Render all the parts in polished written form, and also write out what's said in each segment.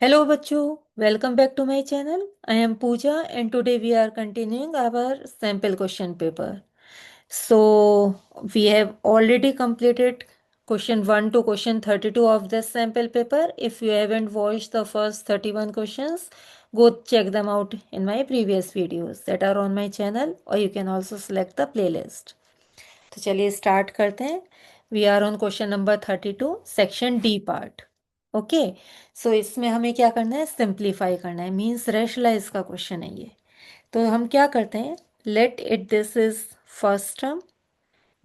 Hello बच्चों, welcome back to my channel. I am Pooja and today we are continuing our sample question paper. So we have already completed question 1 to question 32 of this sample paper. If you haven't watched the first 31 questions, go check them out in my previous videos that are on my channel, or you can also select the playlist. तो चलिए start करते हैं. We are on question number 32 section D part. Okay. So इसमें हमें क्या करना है, simplify करना है, मीन्स रेशनलाइज का क्वेश्चन है ये. तो हम क्या करते हैं, let it this is first term,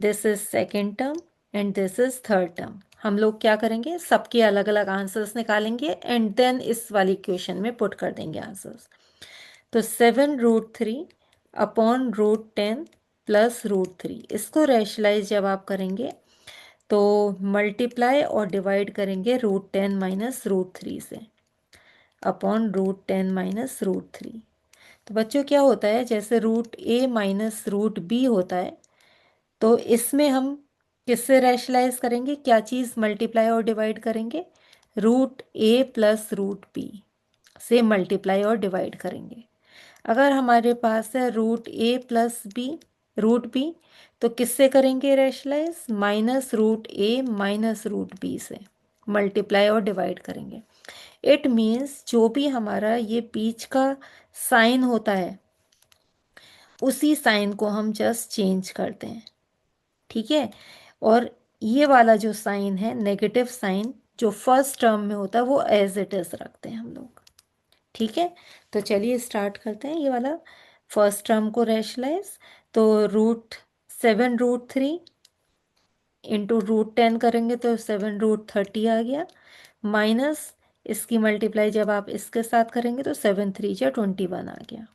this is second term and this is third term. हम लोग क्या करेंगे, सबके अलग अलग आंसर्स निकालेंगे एंड देन इस वाली इक्वेशन में पुट कर देंगे आंसर्स. तो 7√3 अपॉन √10 प्लस √3, इसको रैशनलाइज जब आप करेंगे तो मल्टीप्लाई और डिवाइड करेंगे √10 माइनस √3 से, अपॉन √10 माइनस √3. तो बच्चों क्या होता है, जैसे √a माइनस √b होता है, तो इसमें हम किससे रैशनलाइज करेंगे, क्या चीज़ मल्टीप्लाई और डिवाइड करेंगे, √a प्लस √b से मल्टीप्लाई और डिवाइड करेंगे. अगर हमारे पास है √a प्लस बी, √b, तो किससे करेंगे रैशनलाइज, -√a माइनस √b से मल्टीप्लाई और डिवाइड करेंगे. इट मीन्स जो भी हमारा ये बीच का साइन होता है उसी साइन को हम जस्ट चेंज करते हैं. ठीक है. और ये वाला जो साइन है, नेगेटिव साइन, जो फर्स्ट टर्म में होता है वो एज इट इज रखते हैं हम लोग. ठीक है. तो चलिए स्टार्ट करते हैं ये वाला फर्स्ट टर्म को रैशनलाइज. तो √7√3 इंटू √10 करेंगे तो 7√30 आ गया, माइनस इसकी मल्टीप्लाई जब आप इसके साथ करेंगे तो 7×3 = 21 आ गया,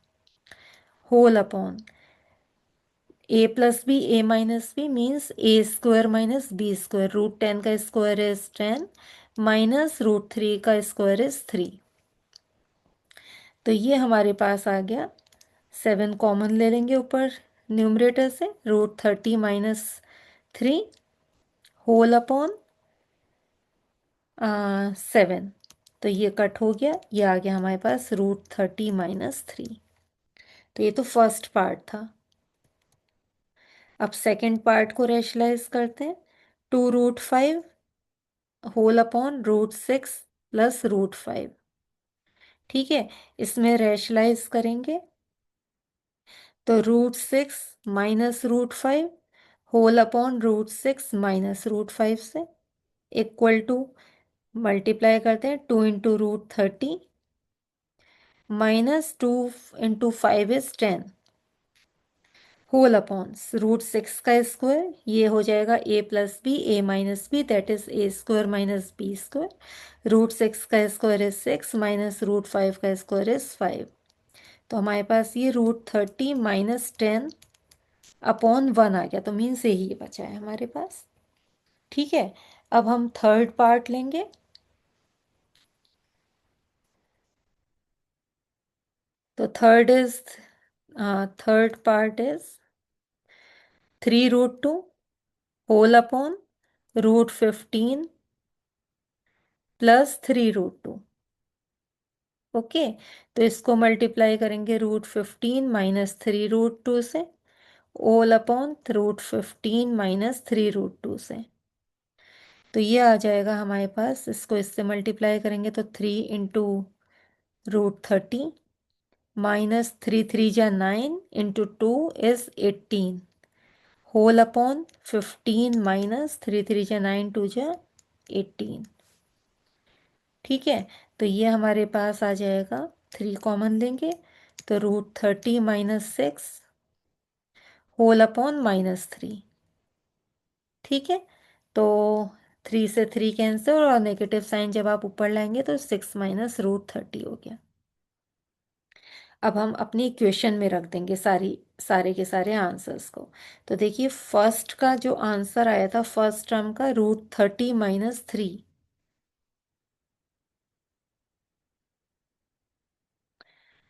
whole upon a plus B, a minus B means a² minus b². √10 का स्क्वायर इज 10 माइनस √3 का स्क्वायर इज 3. तो ये हमारे पास आ गया. 7 कॉमन ले लेंगे ऊपर न्यूमरेटर से, √30 माइनस 3 होल अपॉन 7. तो ये कट हो गया, ये आ गया हमारे पास √30 माइनस 3. तो ये तो फर्स्ट पार्ट था. अब सेकंड पार्ट को रेशनलाइज करते हैं. 2√5 होल अपॉन √6 प्लस √5. ठीक है. इसमें रेशनलाइज करेंगे तो √6 माइनस √5 होल अपॉन √6 माइनस √5 से इक्वल टू, मल्टीप्लाई करते हैं, 2 × √30 माइनस 2 × 5 इज 10 होल अपॉन √6 का स्क्वायर, ये हो जाएगा a plus B, a minus B, that is a² minus b². √6 का स्क्वायर इज 6 माइनस √5 का स्क्वायर इज 5. तो हमारे पास ये √30 माइनस 10 अपॉन 1 आ गया, तो मीन्स यही बचा है हमारे पास. ठीक है. अब हम थर्ड पार्ट लेंगे. तो third part is 3√2 whole upon √15 plus 3√2. Okay. तो इसको मल्टीप्लाई करेंगे √15 माइनस 3√2 से, होल अपॉन √15 माइनस 3√2 से. तो ये आ जाएगा हमारे पास, इसको इससे मल्टीप्लाई करेंगे तो 3 × √30 minus 3×3 = 9 into 2 is 18 whole upon 15 minus 3×3 = 9, 2 × 18. ठीक है. तो ये हमारे पास आ जाएगा, 3 कॉमन लेंगे तो √30 माइनस 6 होल अपॉन -3. ठीक है. तो 3 से 3 कैंसिल और नेगेटिव साइन जब आप ऊपर लाएंगे तो 6 माइनस √30 हो गया. अब हम अपनी इक्वेशन में रख देंगे सारे के सारे आंसर्स को. तो देखिए फर्स्ट का जो आंसर आया था फर्स्ट टर्म का, √30 माइनस 3,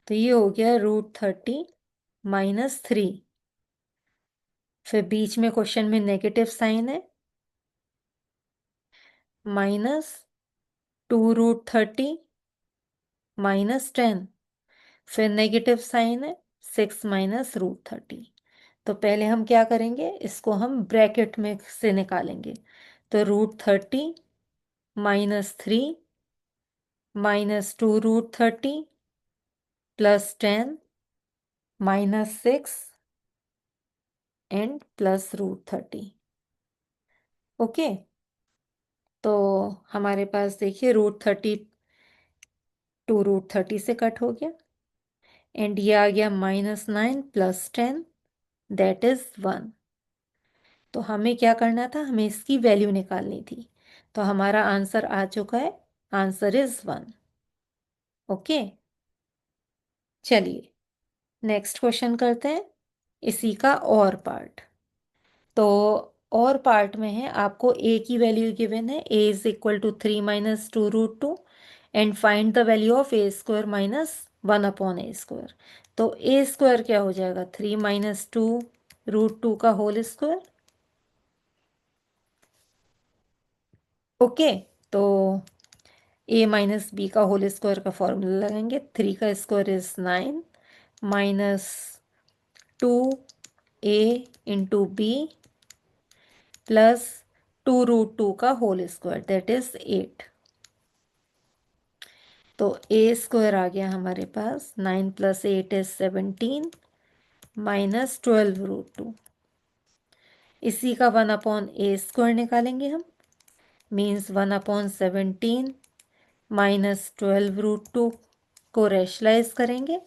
तो ये हो गया √30 माइनस 3. फिर बीच में क्वेश्चन में नेगेटिव साइन है, माइनस 2√30 -10, फिर नेगेटिव साइन है, 6 माइनस √30। तो पहले हम क्या करेंगे, इसको हम ब्रैकेट में से निकालेंगे। तो √30 -3 -2 √30 +10 -6 एंड +√30। ओके, तो हमारे पास देखिए √30 2 √30 से कट हो गया, एंड ये आ गया -9 +10 दैट इज 1। तो हमें क्या करना था, हमें इसकी वैल्यू निकालनी थी। तो हमारा आंसर आ चुका है, आंसर इज 1। ओके, चलिए नेक्स्ट क्वेश्चन करते हैं, इसी का और पार्ट। तो और पार्ट में है, आपको ए की वैल्यू गिवन है, A is equal to 3 -2 √2 and find the value of A square -1/a²। तो ए स्क्वायर क्या हो जाएगा, 3 -2 √2 का होल स्क्वायर। ओके, तो ए माइनस बी का होल स्क्वायर का फॉर्मूला लगाएंगे, 3 का स्क्वायर इज 9 -2a × b +2 √2 का होल स्क्वायर दैट इज 8। तो ए स्क्वायर आ गया हमारे पास, 9 + 8 इज 17 -12 √2। इसी का 1/a² निकालेंगे हम, मीन्स 1/17 -12 √2 को रैशलाइज करेंगे।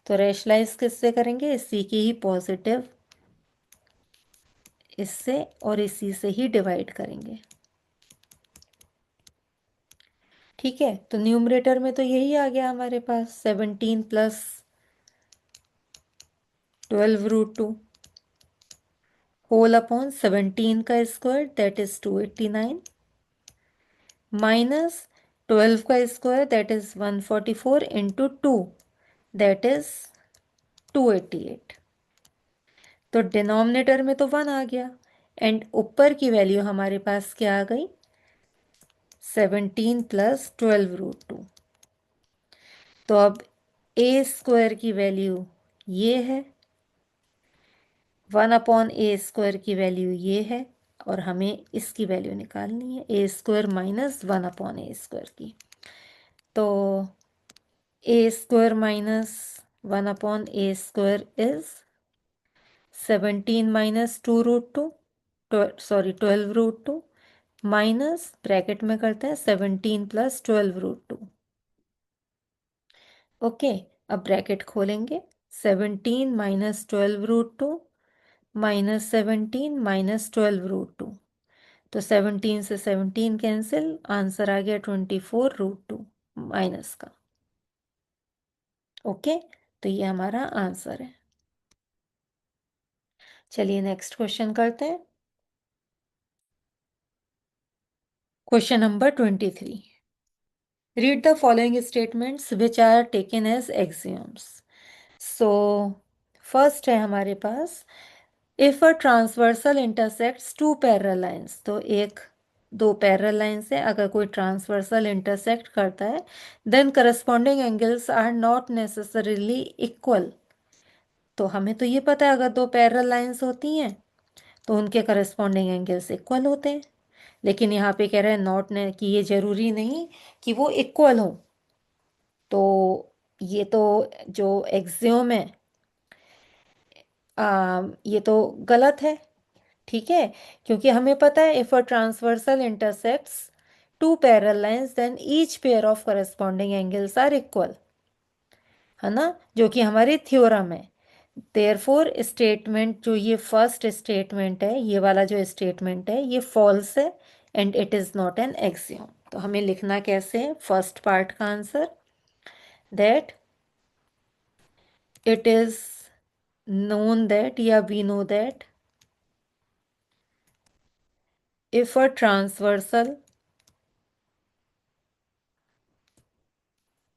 तो रैशलाइज किससे करेंगे, इसी की ही पॉजिटिव इससे और इसी से ही डिवाइड करेंगे। ठीक है, तो न्यूमरेटर में तो यही आ गया हमारे पास, 17 + 12 √2 होल/17 का स्क्वायर दैट इज 289 -12 का square that is 144 × 2 that is 288। तो डिनोमिनेटर में तो 1 आ गया, एंड ऊपर की वैल्यू हमारे पास क्या आ गई, 17 + 12 √2। तो अब ए स्क्वायर की वैल्यू ये है, 1/a² की वैल्यू ये है, और हमें इसकी वैल्यू निकालनी है, a² -1/a² की। तो a² -1/a² is 17 -2 √2 minus bracket में करते हैं 17 + 12 √2। ओके, अब ब्रैकेट खोलेंगे, 17 -12 √2 -17 -12 √2। तो 17 से 17 कैंसिल, आंसर आ गया 24 √2 माइनस का। ओके, तो ये हमारा आंसर है। चलिए नेक्स्ट क्वेश्चन करते हैं, question number 23। Read the following statements which are taken as axioms. So first है हमारे पास, if a transversal intersects two parallel lines. तो दो पैरेलल लाइन से अगर कोई ट्रांसवर्सल इंटरसेक्ट करता है, then corresponding angles are not necessarily equal. तो हमें तो ये पता है, अगर दो पैरेलल लाइंस होती हैं तो उनके करस्पॉन्डिंग एंगल्स इक्वल होते हैं, लेकिन यहाँ पे कह रहे हैं नॉट ने कि ये जरूरी नहीं कि वो इक्वल हो। तो ये तो जो एक्सियोम है, ये तो गलत है। ठीक है, क्योंकि हमें पता है if a transversal intersects two parallel lines then each pair of corresponding angles are equal, है ना, जो कि हमारी थ्योरम है। देयरफॉर स्टेटमेंट, जो ये फर्स्ट स्टेटमेंट है, ये वाला जो स्टेटमेंट है, ये फॉल्स है and it is not an axiom. तो हमें लिखना कैसे है, फर्स्ट पार्ट का answer, that it is known that, या we know that, if a transversal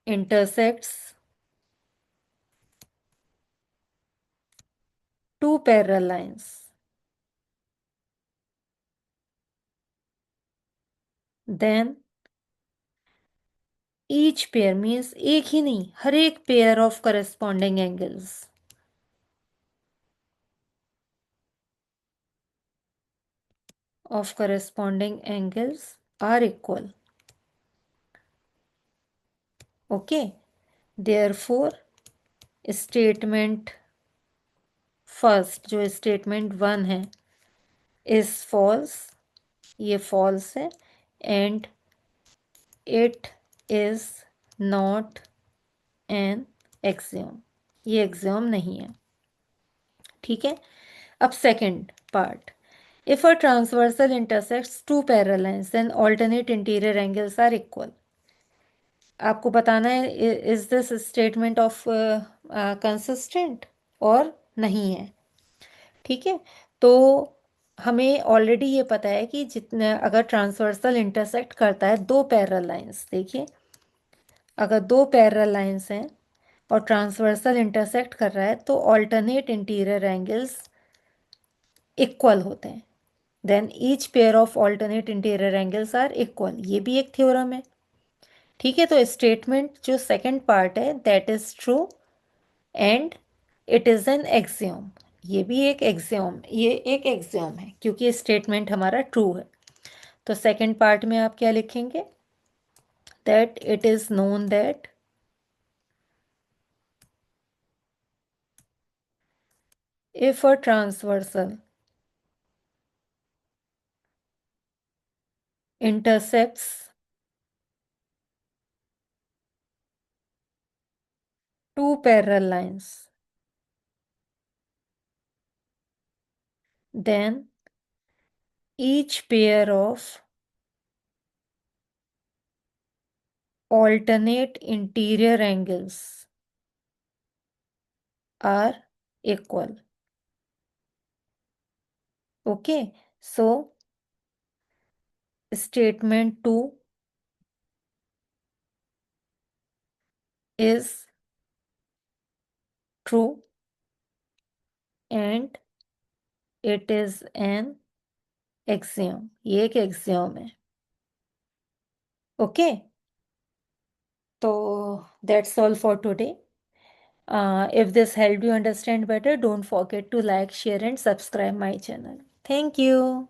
intersects two parallel lines, then each pair मीन्स एक ही नहीं, हर एक pair of corresponding angles. Of corresponding angles are equal. Okay, therefore statement first जो statement one है is false, ये फॉल्स है, and it is not an axiom, ये एक्सियोम नहीं है। ठीक है, अब second part, if a transversal intersects two parallel lines then alternate interior angles are equal. आपको बताना है is this statement of consistent और नहीं है। ठीक है, तो हमें ऑलरेडी ये पता है कि जितने अगर ट्रांसवर्सल इंटरसेक्ट करता है दो पैरेलल लाइंस, देखिए अगर दो पैरेलल लाइंस हैं और ट्रांसवर्सल इंटरसेक्ट कर रहा है तो ऑल्टरनेट इंटीरियर एंगल्स इक्वल होते हैं, then each pair of alternate interior angles are equal, ये भी एक थ्योरम है। ठीक है, तो स्टेटमेंट जो सेकंड पार्ट है that is true and it is an axiom, ये भी एक एक्सियोम, ये एक एक्सियोम है क्योंकि स्टेटमेंट हमारा ट्रू है। तो सेकंड पार्ट में आप क्या लिखेंगे, that it is known that if a transversal intersects two parallel lines, then each pair of alternate interior angles are equal. Okay, so statement 2 is true and it is an axiom, ये एक axiom है। Okay, so that's all for today. If this helped you understand better, don't forget to like, share and subscribe my channel. Thank you.